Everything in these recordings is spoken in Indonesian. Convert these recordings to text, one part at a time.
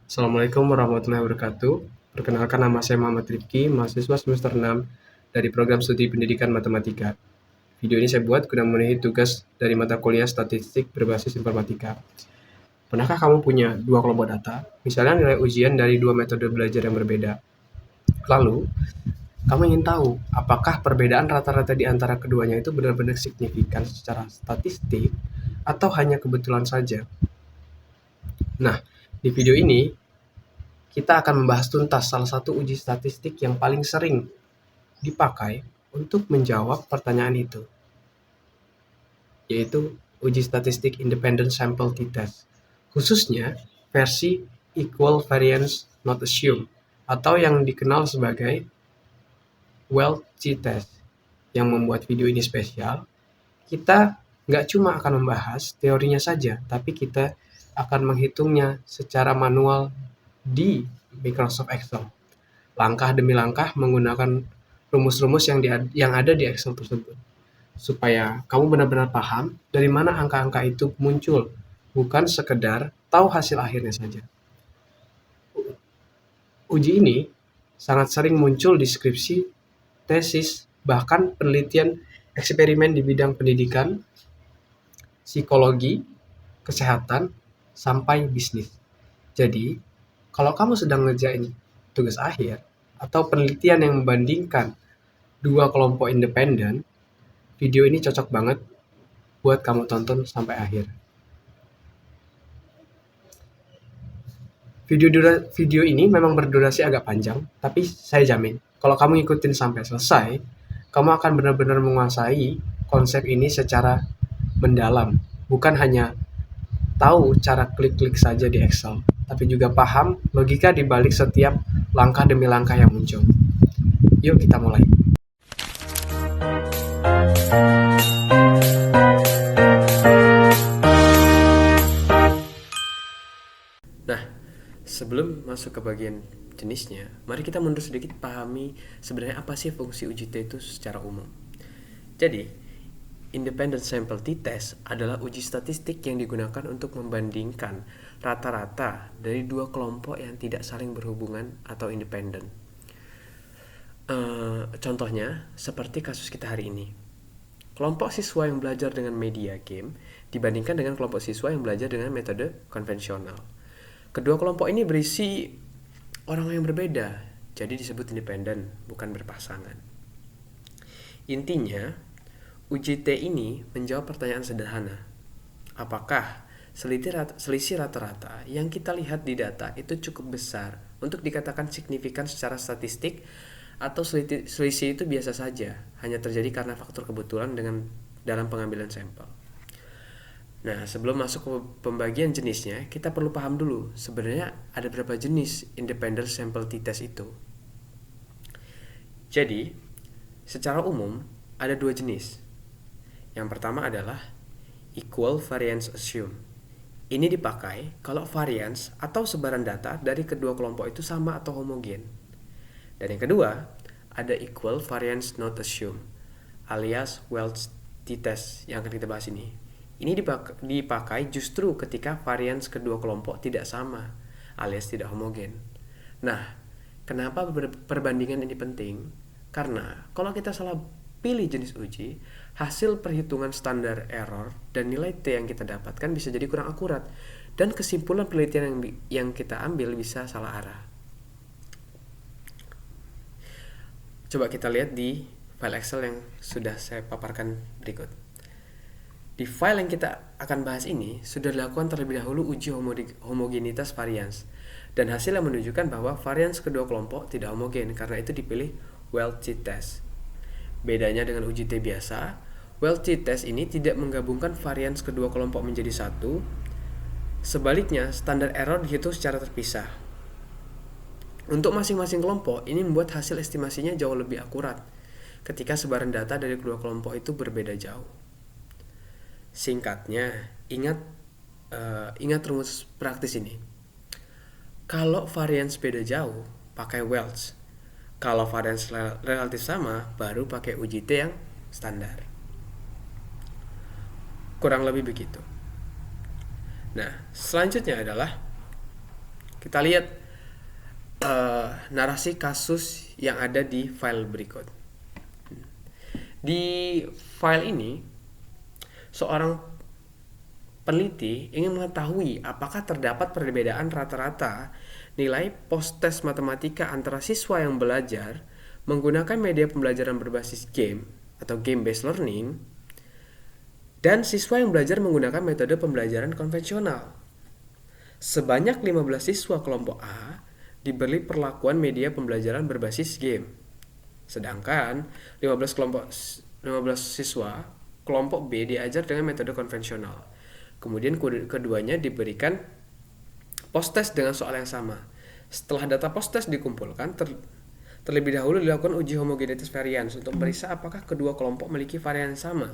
Assalamualaikum warahmatullahi wabarakatuh. Perkenalkan, nama saya Muhammad Rifki, mahasiswa semester 6 dari program studi pendidikan matematika. Video ini saya buat guna memenuhi tugas dari mata kuliah statistik berbasis informatika. Pernahkah kamu punya dua kelompok data, misalnya nilai ujian dari dua metode belajar yang berbeda? Lalu, kamu ingin tahu apakah perbedaan rata-rata di antara keduanya itu benar-benar signifikan secara statistik atau hanya kebetulan saja? Nah, di video ini kita akan membahas tuntas salah satu uji statistik yang paling sering dipakai untuk menjawab pertanyaan itu, yaitu uji statistik Independent Sample T-Test, khususnya versi Equal Variance Not Assumed, atau yang dikenal sebagai Well T-Test. Yang membuat video ini spesial, kita nggak cuma akan membahas teorinya saja, tapi kita akan menghitungnya secara manual di Microsoft Excel, langkah demi langkah menggunakan rumus-rumus yang ada di Excel tersebut, supaya kamu benar-benar paham dari mana angka-angka itu muncul, bukan sekedar tahu hasil akhirnya saja. Uji ini sangat sering muncul di skripsi, tesis, bahkan penelitian eksperimen di bidang pendidikan, psikologi, kesehatan, sampai bisnis. Jadi, kalau kamu sedang ngerjain tugas akhir atau penelitian yang membandingkan dua kelompok independen, video ini cocok banget buat kamu tonton sampai akhir. Video ini memang berdurasi agak panjang, tapi saya jamin kalau kamu ngikutin sampai selesai, kamu akan benar-benar menguasai konsep ini secara mendalam, bukan hanya tahu cara klik-klik saja di Excel, tapi juga paham logika di balik setiap langkah demi langkah yang muncul. Yuk kita mulai. Nah, sebelum masuk ke bagian jenisnya, mari kita mundur sedikit pahami sebenarnya apa sih fungsi uji T itu secara umum. Jadi, Independent Sample T-Test adalah uji statistik yang digunakan untuk membandingkan rata-rata dari dua kelompok yang tidak saling berhubungan atau independen. Contohnya, seperti kasus kita hari ini. Kelompok siswa yang belajar dengan media game dibandingkan dengan kelompok siswa yang belajar dengan metode konvensional. Kedua kelompok ini berisi orang yang berbeda, jadi disebut independen, bukan berpasangan. Intinya, uji T ini menjawab pertanyaan sederhana. Apakah selisih rata-rata yang kita lihat di data itu cukup besar untuk dikatakan signifikan secara statistik, atau selisih itu biasa saja, hanya terjadi karena faktor kebetulan dalam pengambilan sampel. Nah, sebelum masuk ke pembagian jenisnya, kita perlu paham dulu sebenarnya ada berapa jenis independent sample t-test itu. Jadi, secara umum ada dua jenis. Yang pertama adalah equal variance assume. Ini dipakai kalau variance atau sebaran data dari kedua kelompok itu sama atau homogen. Dan yang kedua, ada equal variance not assume, alias Welch t-test yang akan kita bahas ini. Ini dipakai justru ketika variance kedua kelompok tidak sama, alias tidak homogen. Nah, kenapa perbandingan ini penting? Karena kalau kita salah pilih jenis uji, hasil perhitungan standar error dan nilai T yang kita dapatkan bisa jadi kurang akurat, dan kesimpulan penelitian yang kita ambil bisa salah arah. Coba kita lihat di file Excel yang sudah saya paparkan berikut. Di file yang kita akan bahas ini, sudah dilakukan terlebih dahulu uji homogenitas varians, dan hasil yang menunjukkan bahwa varians kedua kelompok tidak homogen, karena itu dipilih Welch t-test. Bedanya dengan uji T biasa, Welch t-test ini tidak menggabungkan varians kedua kelompok menjadi satu. Sebaliknya, standar error dihitung secara terpisah. Untuk masing-masing kelompok, ini membuat hasil estimasinya jauh lebih akurat ketika sebaran data dari kedua kelompok itu berbeda jauh. Singkatnya, ingat rumus praktis ini. Kalau varians beda jauh, pakai Welch. Kalau varians relatif sama, baru pakai uji T yang standar. Kurang lebih begitu. Nah, selanjutnya adalah Kita lihat narasi kasus yang ada di file berikut. Di file ini, seorang peneliti ingin mengetahui apakah terdapat perbedaan rata-rata nilai post-tes matematika antara siswa yang belajar menggunakan media pembelajaran berbasis game atau game-based learning dan siswa yang belajar menggunakan metode pembelajaran konvensional. Sebanyak 15 siswa kelompok A diberi perlakuan media pembelajaran berbasis game. Sedangkan 15 siswa kelompok B diajar dengan metode konvensional. Kemudian keduanya diberikan post-test dengan soal yang sama. Setelah data post-test dikumpulkan, terlebih dahulu dilakukan uji homogenitas varians untuk memeriksa apakah kedua kelompok memiliki varian yang sama.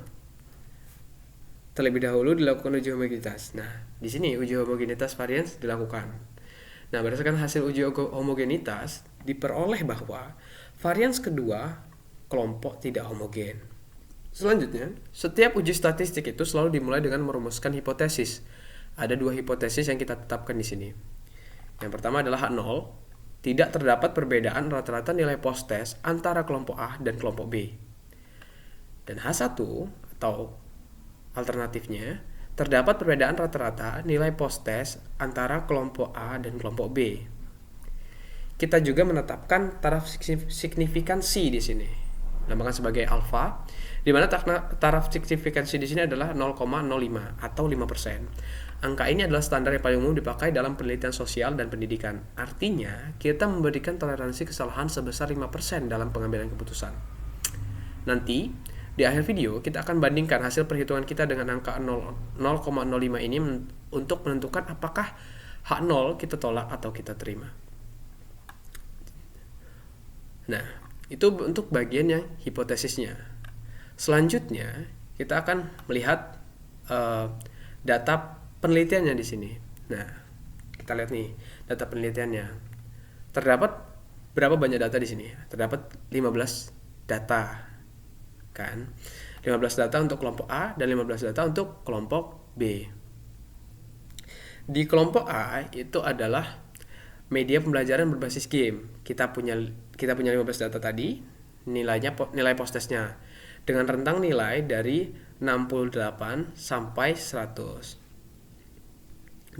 Terlebih dahulu dilakukan uji homogenitas. Nah, di sini uji homogenitas varians dilakukan. Nah, berdasarkan hasil uji homogenitas, diperoleh bahwa varians kedua kelompok tidak homogen. Selanjutnya, setiap uji statistik itu selalu dimulai dengan merumuskan hipotesis. Ada dua hipotesis yang kita tetapkan di sini. Yang pertama adalah H0, tidak terdapat perbedaan rata-rata nilai post-test antara kelompok A dan kelompok B. Dan H1 atau alternatifnya, terdapat perbedaan rata-rata nilai post-test antara kelompok A dan kelompok B. Kita juga menetapkan taraf signifikansi di sini, dinamakan sebagai alfa, di mana taraf signifikansi di sini adalah 0,05 atau 5%. Angka ini adalah standar yang paling umum dipakai dalam penelitian sosial dan pendidikan. Artinya, kita memberikan toleransi kesalahan sebesar 5% dalam pengambilan keputusan. Nanti, di akhir video, kita akan bandingkan hasil perhitungan kita dengan angka 0,05 ini untuk menentukan apakah H0 kita tolak atau kita terima. Nah, itu untuk bagian yang hipotesisnya. Selanjutnya, kita akan melihat data penelitiannya di sini. Nah, kita lihat nih data penelitiannya. Terdapat berapa banyak data di sini? Terdapat 15 data. Kan? 15 data untuk kelompok A dan 15 data untuk kelompok B. Di kelompok A itu adalah media pembelajaran berbasis game. Kita punya 15 data tadi, nilai post-testnya dengan rentang nilai dari 68 sampai 100.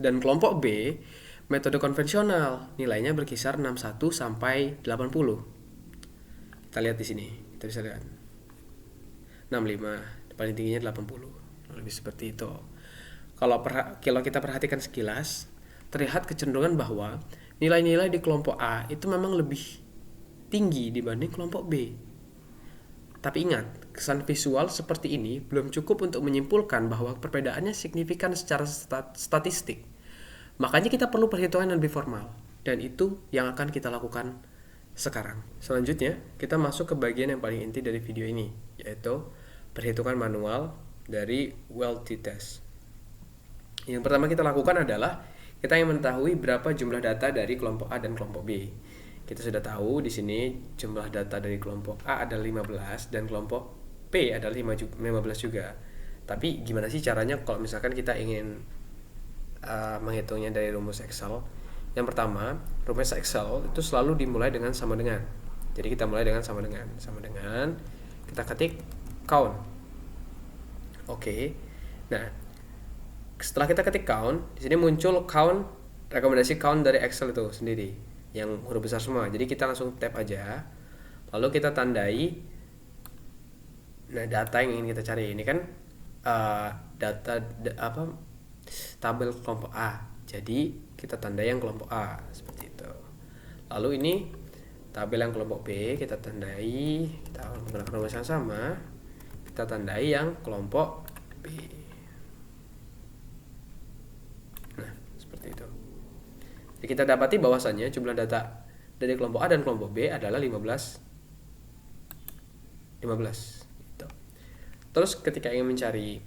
Dan kelompok B, metode konvensional, nilainya berkisar 61 sampai 80. Kita lihat di sini, kita bisa lihat 65, paling tingginya 80. Lebih seperti itu. Kalau kita perhatikan sekilas, terlihat kecenderungan bahwa nilai-nilai di kelompok A itu memang lebih tinggi dibanding kelompok B. Tapi ingat, kesan visual seperti ini belum cukup untuk menyimpulkan bahwa perbedaannya signifikan secara statistik. Makanya kita perlu perhitungan yang lebih formal, dan itu yang akan kita lakukan sekarang. Selanjutnya, kita masuk ke bagian yang paling inti dari video ini, yaitu perhitungan manual dari well-t test. Yang pertama kita lakukan adalah kita ingin mengetahui berapa jumlah data dari kelompok A dan kelompok B. Kita sudah tahu di sini jumlah data dari kelompok A adalah 15 dan kelompok B adalah 15 juga. Tapi gimana sih caranya kalau misalkan kita ingin menghitungnya dari rumus Excel? Yang pertama, rumus Excel itu selalu dimulai dengan sama dengan. Jadi kita mulai dengan sama dengan. Kita ketik count. Oke. Nah, setelah kita ketik count, di sini muncul count, rekomendasi count dari Excel itu sendiri yang huruf besar semua. Jadi kita langsung tab aja. Lalu kita tandai data yang ingin kita cari. Ini kan tabel kelompok A. Jadi kita tandai yang kelompok A seperti itu. Lalu ini tabel yang kelompok B, kita tandai, kita menggunakan rumus yang sama. Kita tandai yang kelompok B. Nah, seperti itu. Jadi kita dapati bahwasannya jumlah data dari kelompok A dan kelompok B adalah 15. Gitu. Terus ketika ingin mencari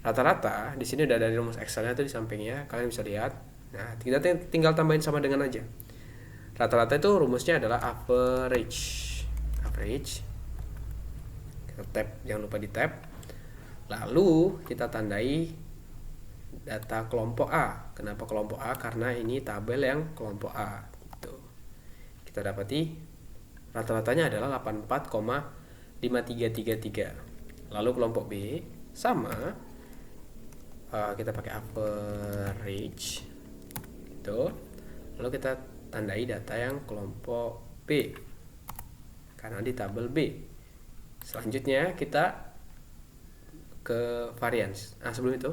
rata-rata, di sini udah ada rumus Excel-nya tuh di sampingnya, kalian bisa lihat. Nah, kita tinggal tambahin sama dengan aja. Rata-rata itu rumusnya adalah average. Kita tab, jangan lupa di tab. Lalu kita tandai data kelompok A. Kenapa kelompok A? Karena ini tabel yang kelompok A. Gitu. Kita dapati rata-ratanya adalah 84,5333. Lalu kelompok B sama, kita pakai average. Gitu. Lalu kita tandai data yang kelompok B karena di tabel B. Selanjutnya kita ke variance. Nah, sebelum itu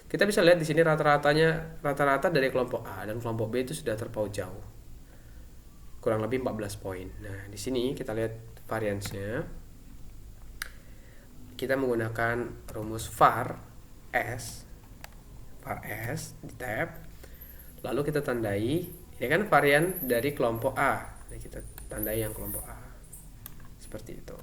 kita bisa lihat di sini rata dari kelompok A dan kelompok B itu sudah terpaut jauh, kurang lebih 14 poin. Nah, di sini kita lihat variance-nya. Kita menggunakan rumus var S di tab. Lalu kita tandai, ini kan varian dari kelompok A. Jadi kita tandai yang kelompok A. Seperti itu.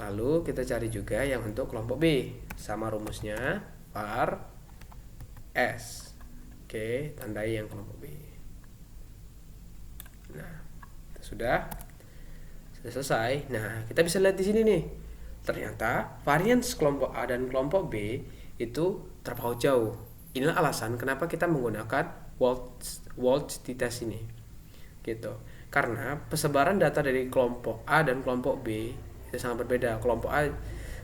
Lalu kita cari juga yang untuk kelompok B. Sama rumusnya, var S. Oke, tandai yang kelompok B. Nah, sudah selesai. Nah, kita bisa lihat di sini nih. Ternyata varians kelompok A dan kelompok B itu terpaut jauh. Inilah alasan kenapa kita menggunakan Walsh t-test ini. Gitu. Karena persebaran data dari kelompok A dan kelompok B itu sangat berbeda. Kelompok A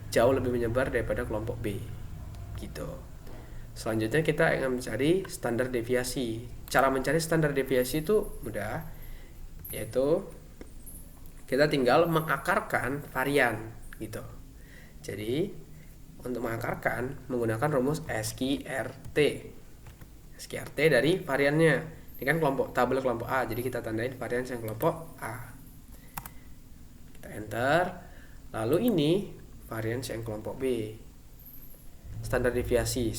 jauh lebih menyebar daripada kelompok B. Gitu. Selanjutnya kita akan mencari standar deviasi. Cara mencari standar deviasi itu mudah, yaitu kita tinggal mengakarkan varian gitu. Jadi untuk mengakarkan menggunakan rumus SQRT dari variannya. Ini kan tabel kelompok A, jadi kita tandain varian yang kelompok A. Kita enter. Lalu ini varian yang kelompok B. Standar deviasi,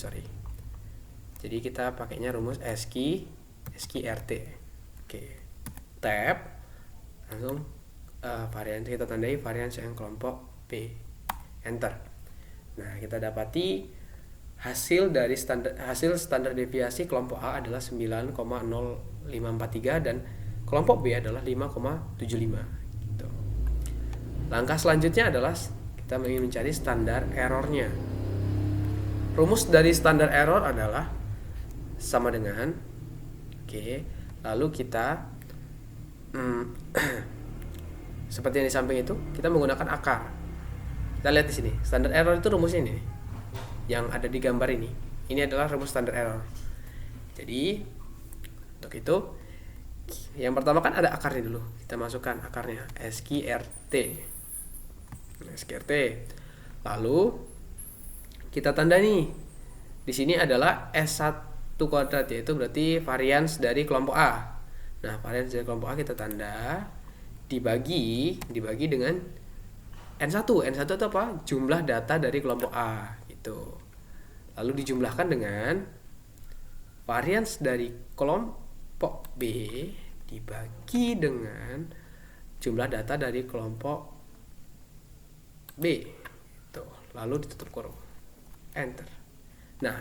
Jadi kita pakainya rumus SQRT. Oke. Tab. Langsung varian kita tandai varian yang kelompok B. Enter. Nah, kita dapati hasil standar deviasi kelompok A adalah 9,0543 dan kelompok B adalah 5,75. Langkah selanjutnya adalah kita ingin mencari standar errornya. Rumus dari standar error adalah sama dengan lalu kita seperti yang di samping itu, kita menggunakan akar. Kita lihat di sini, standar error itu rumusnya ini yang ada di gambar ini. Ini adalah rumus standar error. Jadi untuk itu yang pertama kan ada akarnya dulu. Kita masukkan akarnya SQRT. Lalu kita tanda nih. Di sini adalah S1 kuadrat, yaitu berarti varians dari kelompok A. Nah, varians dari kelompok A kita tanda dibagi dengan N1. N1 itu apa? Jumlah data dari kelompok A gitu. Lalu dijumlahkan dengan varians dari kelompok B dibagi dengan jumlah data dari kelompok B. Lalu ditutup kurung. Enter. Nah,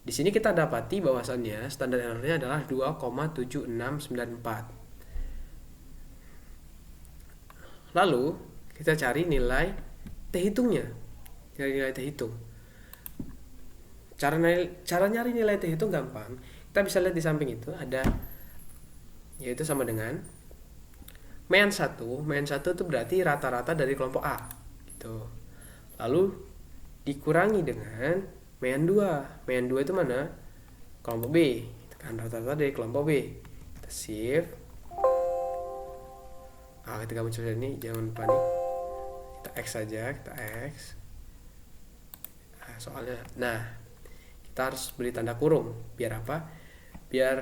di sini kita dapati bahwasannya standar errornya adalah 2,7694. Lalu kita cari nilai T hitungnya. Nilai T hitung. Cara nyari nilai T hitung gampang. Kita bisa lihat di samping itu ada, yaitu sama dengan main 1 itu berarti rata-rata dari kelompok A gitu. Lalu dikurangi dengan main 2 itu mana? Kelompok B. Kan rata-rata dari kelompok B. Kita shift. Ketika muncul ini jangan panik. Kita X saja, kita X. Soalnya, kita harus beri tanda kurung. Biar apa? Biar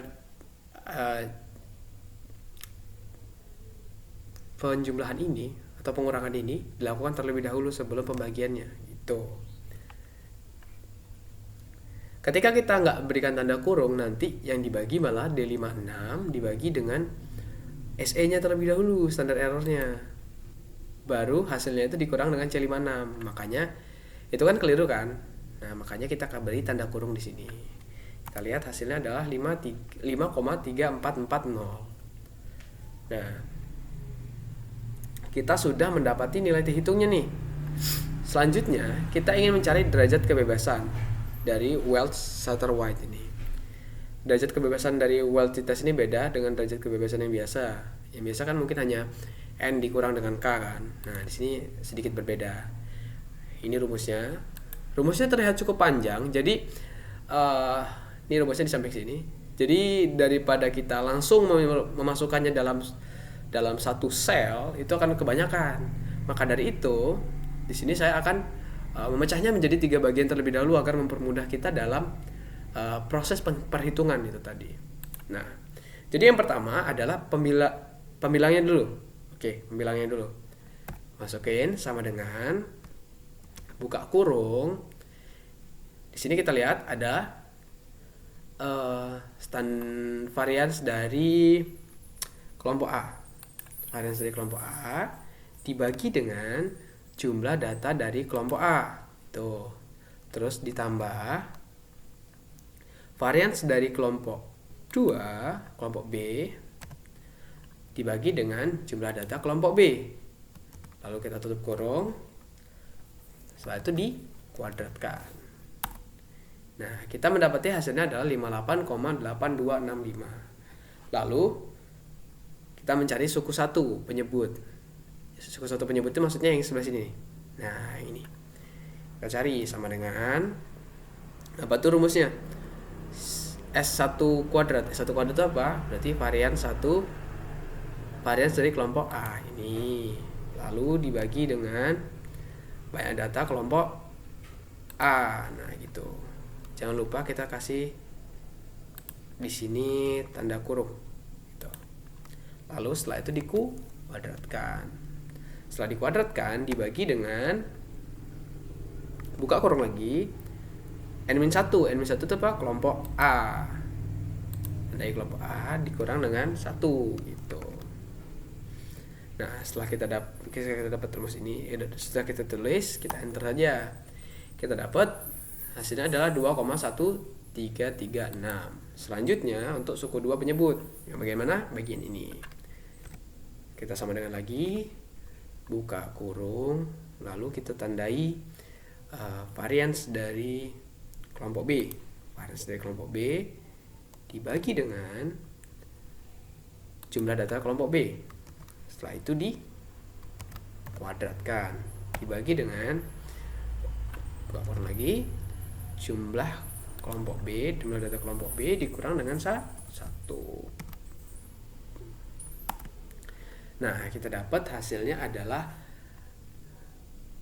penjumlahan ini atau pengurangan ini dilakukan terlebih dahulu sebelum pembagiannya. Gitu. Ketika kita nggak berikan tanda kurung, nanti yang dibagi malah D56 dibagi dengan SE-nya terlebih dahulu, standar errornya. Baru hasilnya itu dikurang dengan C56. Makanya itu kan keliru kan? Nah, makanya kita akan beri tanda kurung di sini. Kita lihat hasilnya adalah 5,3440. Nah, kita sudah mendapati nilai T hitungnya nih. Selanjutnya, kita ingin mencari derajat kebebasan. dari Welch-Satterwhite ini. Derajat kebebasan dari Welch test ini beda dengan derajat kebebasan yang biasa. Yang biasa kan mungkin hanya N dikurang dengan K kan. Nah, di sini sedikit berbeda. Ini rumusnya. Rumusnya terlihat cukup panjang. Jadi ini rumusnya di samping sini. Jadi daripada kita langsung memasukkannya dalam satu sel, itu akan kebanyakan. Maka dari itu, di sini saya akan memecahnya menjadi 3 bagian terlebih dahulu agar mempermudah kita dalam proses perhitungan itu tadi. Nah, jadi yang pertama adalah pembilangnya dulu. Oke, pembilangnya dulu. Masukin sama dengan buka kurung. Di sini kita lihat ada varians dari kelompok A. Varians dari kelompok A dibagi dengan jumlah data dari kelompok A. Tuh. Terus ditambah varians dari kelompok 2, kelompok B dibagi dengan jumlah data kelompok B. Lalu kita tutup kurung. Setelah itu dikuadratkan. Nah, kita mendapati hasilnya adalah 58,8265. Lalu kita mencari suku 1 penyebut. Suku 1 penyebut itu maksudnya yang sebelah sini. Nah, ini. Kita cari sama dengan apa tuh rumusnya? S1 kuadrat. S1 kuadrat itu apa? Berarti varians dari kelompok A ini. Lalu dibagi dengan banyak data kelompok A. Nah, gitu. Jangan lupa kita kasih di sini tanda kurung. Gitu. Lalu setelah itu dikuadratkan. Setelah dikuadratkan dibagi dengan buka kurung lagi N-1. N-1 itu apa? Kelompok A. Dari kelompok A dikurang dengan 1 gitu. Nah, setelah kita dapat rumus ini, setelah kita tulis, kita enter saja. Kita dapat hasilnya adalah 2,1336. Selanjutnya untuk suku 2 penyebut. Yang bagaimana? Bagian ini. Kita sama dengan lagi buka kurung, lalu kita tandai varians dari kelompok B. Varians dari kelompok B dibagi dengan jumlah data kelompok B. Setelah itu dikuadratkan, dibagi dengan buka kurung lagi jumlah kelompok B, jumlah data kelompok B dikurang dengan 1. Nah, kita dapat hasilnya adalah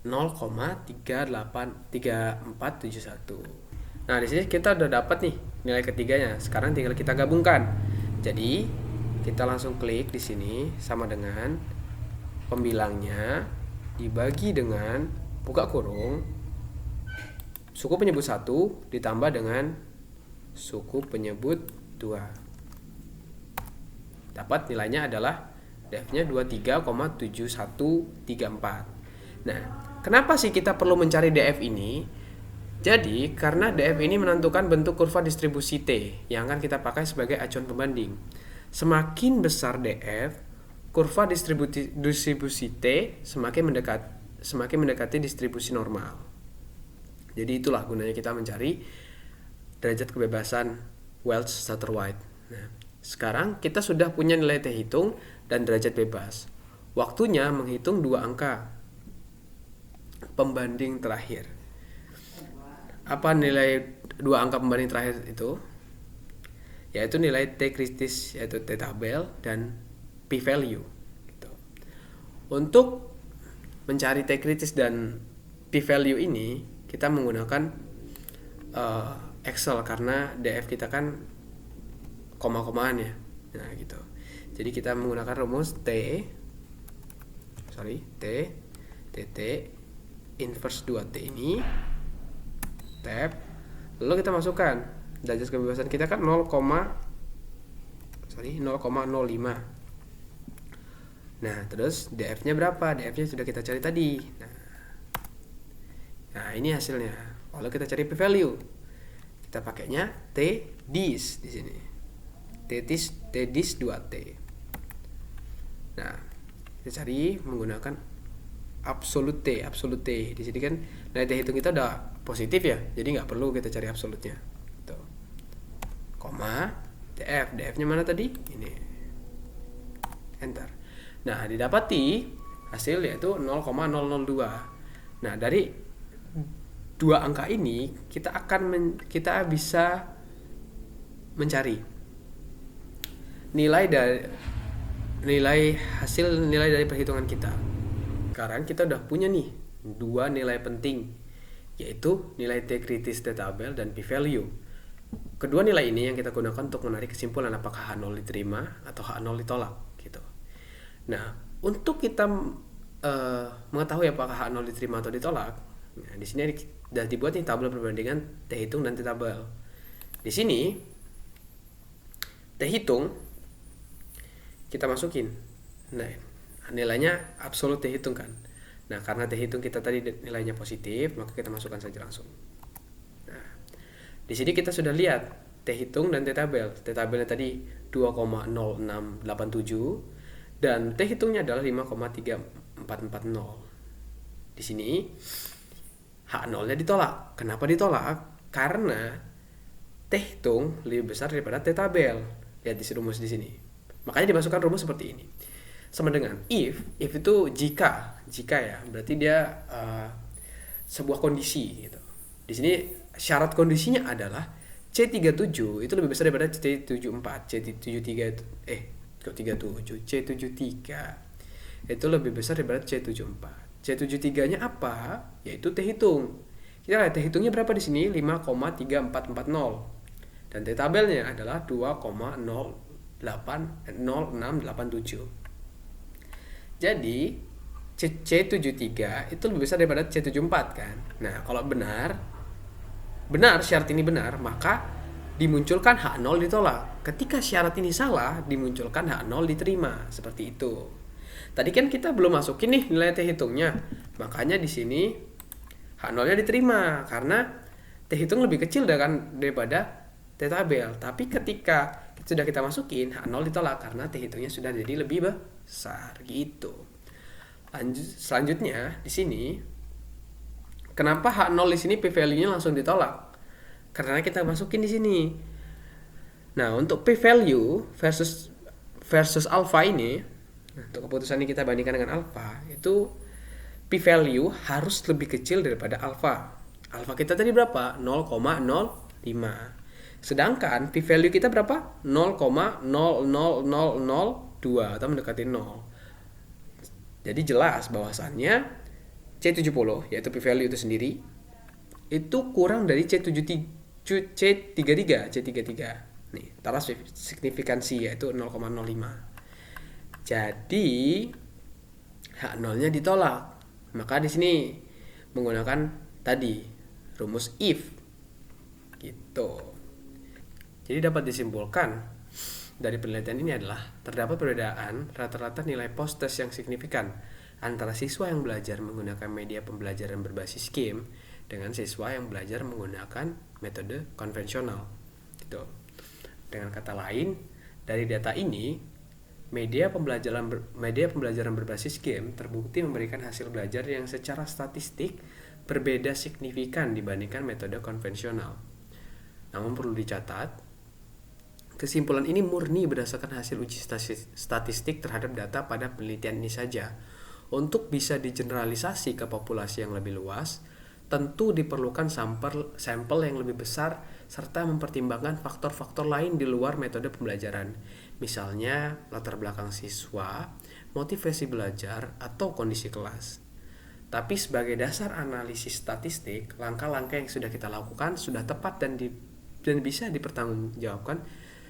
0,3471. Nah, di sini kita udah dapat nih nilai ketiganya. Sekarang tinggal kita gabungkan. Jadi, kita langsung klik di sini sama dengan pembilangnya dibagi dengan buka kurung suku penyebut 1 ditambah dengan suku penyebut 2. Dapat nilainya adalah DF-nya 23,7134. Nah, kenapa sih kita perlu mencari DF ini? Jadi, karena DF ini menentukan bentuk kurva distribusi T yang akan kita pakai sebagai acuan pembanding. Semakin besar DF, kurva distribusi T semakin mendekati distribusi normal. Jadi itulah gunanya kita mencari derajat kebebasan Welch-Satterwhite. Nah, sekarang kita sudah punya nilai T hitung dan derajat bebas. Waktunya menghitung 2 angka pembanding terakhir. Apa nilai 2 angka pembanding terakhir itu? Yaitu nilai T kritis, yaitu T tabel dan P value. Gitu. Untuk mencari T kritis dan P value ini, kita menggunakan Excel karena DF kita kan koma-komaan ya. Nah, gitu. Jadi kita menggunakan rumus TT inverse 2T ini tab, lalu kita masukkan derajat kebebasan kita kan 0,05. Nah, terus DF-nya berapa? DF-nya sudah kita cari tadi. Nah, ini hasilnya. Lalu kita cari p-value. Kita pakainya T-dis di sini. T-dis 2T. Nah, kita cari menggunakan absolute T. Di sini kan nilai T hitung kita udah positif ya, jadi nggak perlu kita cari absolutnya. Tuh. Koma, df nya mana tadi? Ini. Enter. Nah, didapati hasil yaitu 0,002. Nah, dari dua angka ini kita bisa mencari nilai dari perhitungan kita. Sekarang kita udah punya nih dua nilai penting, yaitu nilai T kritis, T tabel, dan p-value. Kedua nilai ini yang kita gunakan untuk menarik kesimpulan apakah H0 diterima atau H0 ditolak gitu. Nah, untuk kita mengetahui apakah H0 diterima atau ditolak, nah, di sini sudah dibuat nih tabel perbandingan T hitung dan T tabel. Di sini T hitung kita masukin. Nah, nilainya absolut T hitung kan. Nah, karena T hitung kita tadi nilainya positif, maka kita masukkan saja langsung. Nah, di sini kita sudah lihat T hitung dan T tabel. T tabelnya tadi 2,0687 dan T hitungnya adalah 5,3440. Di sini H0-nya ditolak. Kenapa ditolak? Karena T hitung lebih besar daripada T tabel. Lihat di rumus di sini. Makanya dimasukkan rumus seperti ini. Sama dengan if itu jika ya, berarti dia sebuah kondisi gitu. Di sini syarat kondisinya adalah C37 itu lebih besar daripada C74. C73 itu lebih besar daripada C74. C73-nya apa? Yaitu T hitung. Kita lihat T hitungnya berapa di sini? 5,3440. Dan T tabelnya adalah 2,0687. Jadi C73 itu lebih besar daripada C74 kan. Nah, kalau benar syarat ini benar, maka dimunculkan H0 ditolak. Ketika syarat ini salah, dimunculkan H0 diterima. Seperti itu. Tadi kan kita belum masukin nih nilai T hitungnya. Makanya di sini H0-nya diterima karena T hitung lebih kecil daripada T tabel. Tapi ketika sudah kita masukin, H0 ditolak karena T hitungnya sudah jadi lebih besar gitu. Selanjutnya di sini kenapa H0 di sini p-value-nya langsung ditolak? Karena kita masukin di sini. Nah, untuk p-value versus alpha ini, untuk keputusan ini kita bandingkan dengan alpha, itu p-value harus lebih kecil daripada alpha. Alpha kita tadi berapa? 0,05. Sedangkan p-value kita berapa? 0,00002 atau mendekati 0. Jadi jelas bahwasannya C70 yaitu p-value itu sendiri itu kurang dari C33. Nih, taruh signifikansi yaitu 0,05. Jadi H0-nya ditolak. Maka di sini menggunakan tadi rumus if gitu. Jadi dapat disimpulkan dari penelitian ini adalah terdapat perbedaan rata-rata nilai post-test yang signifikan antara siswa yang belajar menggunakan media pembelajaran berbasis game dengan siswa yang belajar menggunakan metode konvensional. Gitu. Dengan kata lain, dari data ini, media pembelajaran berbasis game terbukti memberikan hasil belajar yang secara statistik berbeda signifikan dibandingkan metode konvensional. Namun perlu dicatat, kesimpulan ini murni berdasarkan hasil uji statistik terhadap data pada penelitian ini saja. Untuk bisa digeneralisasi ke populasi yang lebih luas, tentu diperlukan sampel yang lebih besar serta mempertimbangkan faktor-faktor lain di luar metode pembelajaran. Misalnya latar belakang siswa, motivasi belajar, atau kondisi kelas. Tapi sebagai dasar analisis statistik, langkah-langkah yang sudah kita lakukan sudah tepat dan bisa dipertanggungjawabkan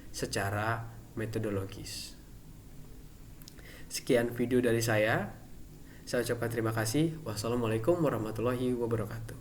secara metodologis. Sekian video dari saya. Saya ucapkan terima kasih. Wassalamualaikum warahmatullahi wabarakatuh.